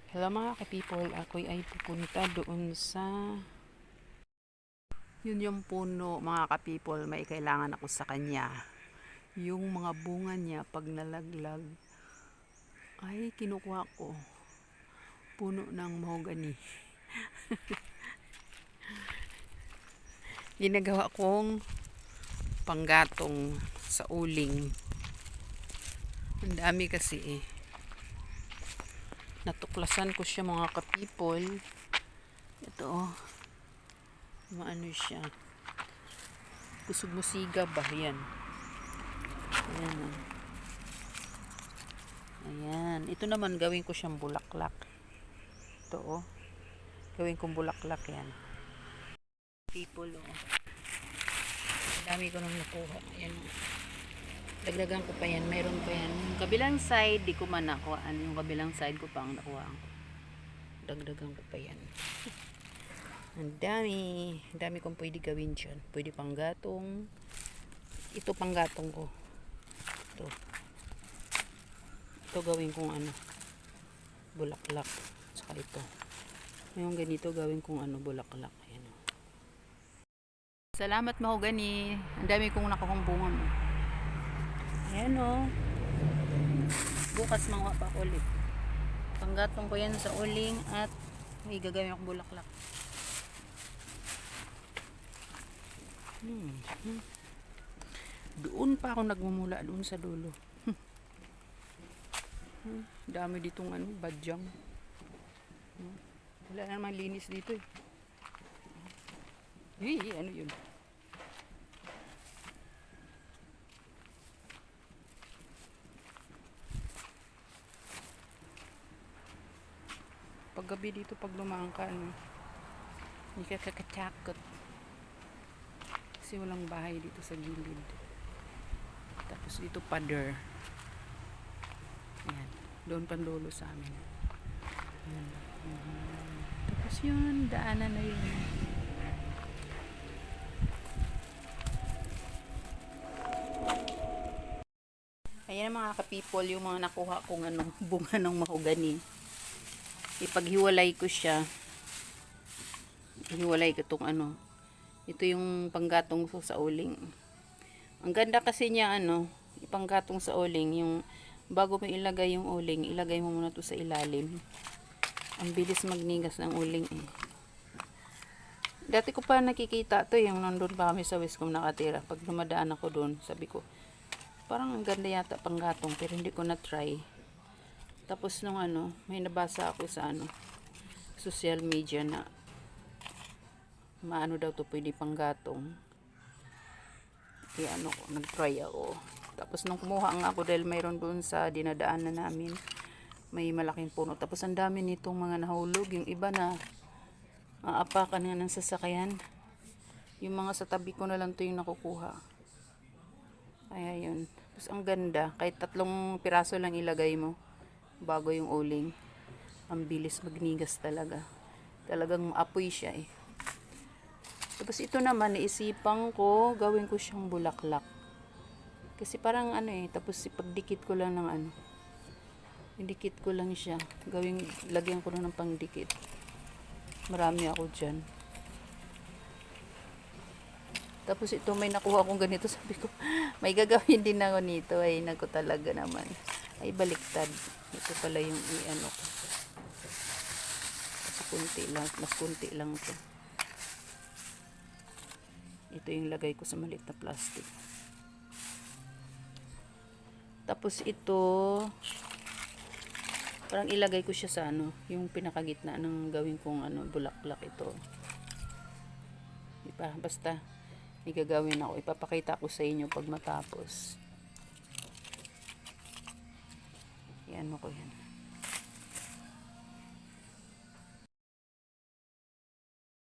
Hello mga ka-people, ako ay pupunta doon sa yun yung puno mga ka-people, may kailangan ako sa kanya. Yung mga bunga niya pag nalaglag ay kinukuha ko. Puno ng mahogany. Ginagawa kong panggatong sa uling. Ang dami kasi eh. Natuklasan ko siya mga ka-people. Ito oh. Maano siya. Kusog musiga ba? Yan. Ayan oh. Ayan. Ito naman gawin ko siyang bulaklak. Ito oh. Gawin kong bulaklak yan. People oh. Ang dami ko nang nakuha. Ayan oh. Dagdagan ko pa yan. Mayroon pa yan. Yung kabilang side, di ko man nakuha. Yung kabilang side ko pa ang nakuha. Dagdagan ko pa yan. Ang dami. Ang dami kong pwede gawin dyan. Pwede panggatong. Ito panggatong ko. Ito. Ito gawin kong ano. Bulaklak. Saka ito. Yung ganito gawin kong ano bulaklak. Ayan o. Salamat mahogany. Ang dami kong nakuhang bunga mo. Ayan o. Bukas mga pa ulit. Panggatong ko yan sa uling at may gagawin akong bulaklak. Doon pa ako nagmumula doon sa dulo. Dami ditong ano, badyang. Wala namang linis dito eh. Ano yun? Paggabi dito pag lumaan ka ano, hindi ka kakachakot. Kasi walang bahay dito sa gilid. Tapos dito pader. Ayan. Doon pandulo sa amin. Ayan. Tapos yun, daanan na yun. Ayan mga ka-people, yung mga nakuha kong ano, bunga ng mahogany. Ipaghiwalay ko siya. Hiwalay ko itong ano. Ito yung panggatong ko sa uling. Ang ganda kasi niya ano, ipanggatong sa uling, yung bago mo ilagay yung uling, ilagay mo muna to sa ilalim. Ang bilis magnigas ng uling eh. Dati ko pa nakikita to, yung nandun pa kami sa Wiscom nakatira. Pag dumadaan ako doon, sabi ko, parang ang ganda yata panggatong, pero hindi ko na try. Tapos nung ano, may nabasa ako sa ano, social media na maano daw to pwede panggatong. Kaya ano ko, nag-try ako. Tapos nung kumuha nga ako dahil mayroon doon sa dinadaanan namin, may malaking puno. Tapos ang dami nitong mga nahulog. Yung iba na aapakan nga ng sasakyan. Yung mga sa tabi ko na lang to yung nakukuha. Kaya yun. Tapos ang ganda. Kahit 3 piraso lang ilagay mo bago yung uling. Ang bilis magnigas talaga. Talagang apoy siya eh. Tapos ito naman, naisipan ko, gawin ko siyang bulaklak. Kasi parang ano eh, tapos ipagdikit ko lang ng ano. Idikit ko lang siya. Lagyan ko lang ng pangdikit. Marami ako dyan. Tapos ito, may nakuha akong ganito. Sabi ko, may gagawin din ako nito. Ay, naku talaga naman. Ay, baliktad. Ito pala yung i-ano ko. Kasi kunti lang, mas kunti lang ito. Ito yung lagay ko sa maliit na plastic. Tapos ito, parang ilagay ko siya sa ano, yung pinakagitna ng gawin kong ano, bulaklak ito. Diba? Basta, may gagawin ako. Ipapakita ko sa inyo pag matapos. Yan mo ko yan.